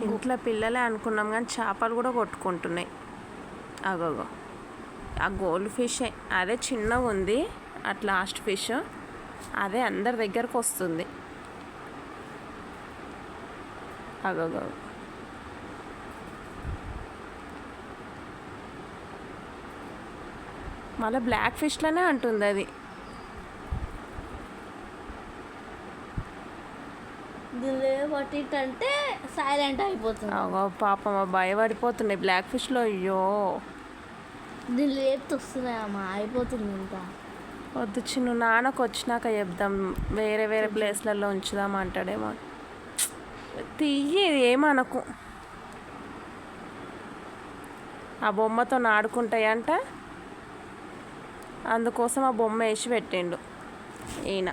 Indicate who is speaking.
Speaker 1: ఇంట్లో పిల్లలే అనుకున్నాం కానీ చేపలు కూడా కొట్టుకుంటున్నాయి. అగోగో ఆ గోల్డ్ ఫిష్ అదే చిన్నగా ఉంది, అట్ లాస్ట్ ఫిష్ అదే అందరి దగ్గరకు వస్తుంది. అగోగో మళ్ళీ బ్లాక్ ఫిష్లోనే అంటుంది అది.
Speaker 2: పట్టింటే సైలెంట్ అయిపోతుంది.
Speaker 1: పాపం భయపడిపోతున్నాయి బ్లాక్ ఫిష్లో. అయ్యో
Speaker 2: దీనిలో లేపుతూ వస్తున్నాయమ్మా, అయిపోతుంది ఇంకా.
Speaker 1: వద్దు చిన్ను, నాన్నకు వచ్చినాక చెప్దాం, వేరే వేరే ప్లేస్లలో ఉంచుదాం అంటాడేమో. తీయి ఏమనకు, ఆ బొమ్మతో ఆడుకుంటాయంట, అందుకోసం ఆ బొమ్మ వేసి పెట్టిండు ఈయన.